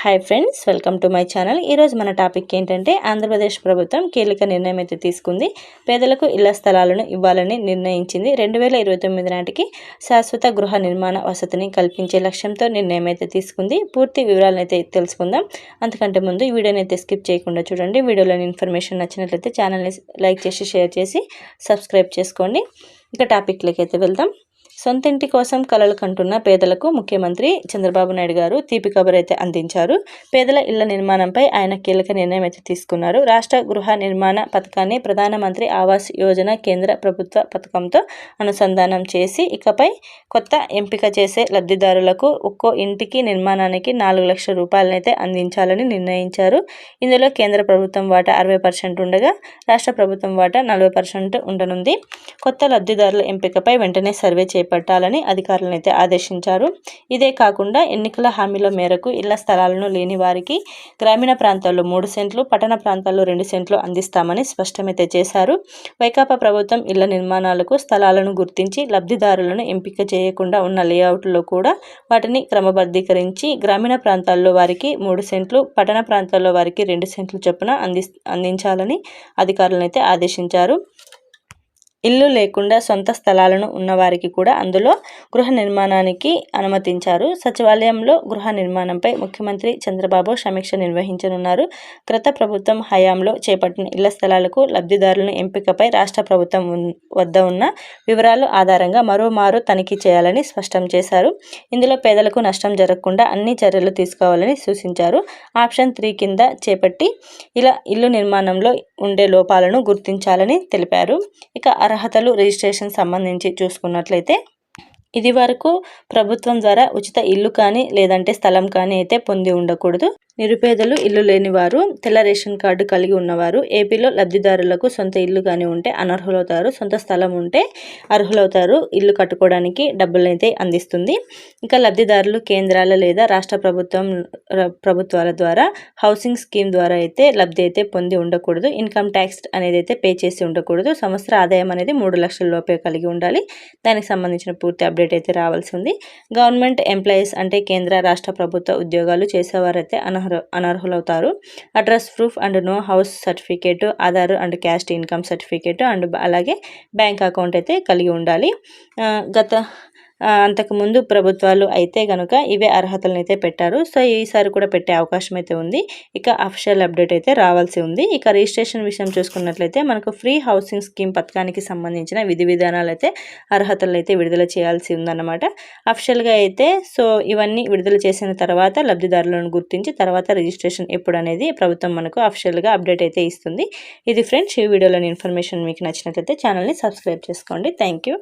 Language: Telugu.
Hi friends, welcome to my channel. ఈరోజు మన టాపిక్ ఏంటంటే ఆంధ్రప్రదేశ్ ప్రభుత్వం కీలక నిర్ణయం అయితే తీసుకుంది. పేదలకు ఇళ్ల స్థలాలను ఇవ్వాలని నిర్ణయించింది. 2029 నాటికి శాశ్వత గృహ నిర్మాణ వసతిని కల్పించే లక్ష్యంతో నిర్ణయం అయితే తీసుకుంది. పూర్తి వివరాలను అయితే తెలుసుకుందాం. అంతకంటే ముందు ఈ వీడియోని అయితే స్కిప్ చేయకుండా చూడండి. వీడియోలోని ఇన్ఫర్మేషన్ నచ్చినట్లయితే ఛానల్ని లైక్ చేసి షేర్ చేసి సబ్స్క్రైబ్ చేసుకోండి. ఇక టాపిక్లోకి అయితే వెళ్దాం. సొంత ఇంటి కోసం కలలు కంటున్న పేదలకు ముఖ్యమంత్రి చంద్రబాబు నాయుడు గారు తీపి కబురు అయితే అందించారు. పేదల ఇళ్ల నిర్మాణంపై ఆయన కీలక నిర్ణయం అయితే తీసుకున్నారు. రాష్ట్ర గృహ నిర్మాణ పథకాన్ని ప్రధానమంత్రి ఆవాస్ యోజన కేంద్ర ప్రభుత్వ పథకంతో అనుసంధానం చేసి ఇకపై కొత్త ఎంపిక చేసే లబ్ధిదారులకు ఒక్కో ఇంటికి నిర్మాణానికి 4 లక్షల రూపాయలనైతే అందించాలని నిర్ణయించారు. ఇందులో కేంద్ర ప్రభుత్వం వాటా 60% ఉండగా రాష్ట్ర ప్రభుత్వం వాటా 40% ఉండనుంది. కొత్త లబ్ధిదారుల ఎంపికపై వెంటనే సర్వే చేపట్టాలని అధికారులను అయితే ఆదేశించారు. ఇదే కాకుండా ఎన్నికల హామీల మేరకు ఇళ్ల స్థలాలను లేని వారికి గ్రామీణ ప్రాంతాల్లో 3 సెంట్లు, పట్టణ ప్రాంతాల్లో 2 సెంట్లు అందిస్తామని స్పష్టమైతే చేశారు. వైకాపా ప్రభుత్వం ఇళ్ల నిర్మాణాలకు స్థలాలను గుర్తించి లబ్ధిదారులను ఎంపిక చేయకుండా ఉన్న లేఅవుట్లో కూడా వాటిని క్రమబద్ధీకరించి గ్రామీణ ప్రాంతాల్లో వారికి 3 సెంట్లు, పట్టణ ప్రాంతాల్లో వారికి 2 సెంట్లు చొప్పున అందించాలని అధికారులను అయితే ఆదేశించారు. ఇల్లు లేకుండా సొంత స్థలాలను ఉన్నవారికి కూడా అందులో గృహ నిర్మాణానికి అనుమతించారు. సచివాలయంలో గృహ నిర్మాణంపై ముఖ్యమంత్రి చంద్రబాబు సమీక్ష నిర్వహించనున్నారు. గత ప్రభుత్వం హయాంలో చేపట్టిన ఇళ్ల స్థలాలకు లబ్ధిదారులను ఎంపికపై రాష్ట్ర ప్రభుత్వం వద్ద ఉన్న వివరాలు ఆధారంగా మరోమారు తనిఖీ చేయాలని స్పష్టం చేశారు. ఇందులో పేదలకు నష్టం జరగకుండా అన్ని చర్యలు తీసుకోవాలని సూచించారు. ఆప్షన్ 3 కింద చేపట్టి ఇలా ఇల్లు నిర్మాణంలో ఉండే లోపాలను గుర్తించాలని తెలిపారు. ఇక అర్హతలు, రిజిస్ట్రేషన్ సంబంధించి చూసుకున్నట్లయితే ఇది వరకు ప్రభుత్వం ద్వారా ఉచిత ఇల్లు కానీ లేదంటే స్థలం కానీ అయితే పొంది ఉండకూడదు. నిరుపేదలు, ఇల్లు లేని వారు, తెల్ల రేషన్ కార్డు కలిగి ఉన్నవారు, ఏపీలో లబ్ధిదారులకు సొంత ఇల్లు కానీ ఉంటే అనర్హులవుతారు. సొంత స్థలం ఉంటే అర్హులవుతారు. ఇల్లు కట్టుకోవడానికి డబ్బులైతే అందిస్తుంది. ఇంకా లబ్ధిదారులు కేంద్రాల లేదా రాష్ట్ర ప్రభుత్వాల ద్వారా హౌసింగ్ స్కీమ్ ద్వారా అయితే లబ్ధి అయితే పొంది ఉండకూడదు. ఇన్కమ్ ట్యాక్స్ అనేది అయితే పే చేసి ఉండకూడదు. సంవత్సర ఆదాయం అనేది 3 లక్షల లోపే కలిగి ఉండాలి. దానికి సంబంధించిన పూర్తి అప్డేట్ అయితే రావాల్సి ఉంది. గవర్నమెంట్ ఎంప్లాయీస్ అంటే కేంద్ర రాష్ట్ర ప్రభుత్వ ఉద్యోగాలు చేసేవారైతే అనర్హులవుతారు. Address proof and no house certificate, Aadhaar and caste income certificate and అలాగే బ్యాంక్ అకౌంట్ అయితే కలిగి ఉండాలి. అంతకుముందు ప్రభుత్వాలు అయితే కనుక ఇవే అర్హతలను అయితే పెట్టారు. సో ఈసారి కూడా పెట్టే అవకాశం అయితే ఉంది. ఇక అఫీషియల్ అప్డేట్ అయితే రావాల్సి ఉంది. ఇక రిజిస్ట్రేషన్ విషయం చూసుకున్నట్లయితే మనకు ఫ్రీ హౌసింగ్ స్కీమ్ పథకానికి సంబంధించిన విధి విధానాలు అయితే అర్హతలు అయితే విడుదల చేయాల్సి ఉందన్నమాట. అఫీషియల్గా అయితే సో ఇవన్నీ విడుదల చేసిన తర్వాత లబ్ధిదారులను గుర్తించి తర్వాత రిజిస్ట్రేషన్ ఎప్పుడు అనేది ప్రభుత్వం మనకు అఫీషియల్గా అప్డేట్ అయితే ఇస్తుంది. ఇది ఫ్రెండ్స్, ఈ వీడియోలోని ఇన్ఫర్మేషన్ మీకు నచ్చినట్లయితే ఛానల్ని సబ్స్క్రైబ్ చేసుకోండి. Thank you.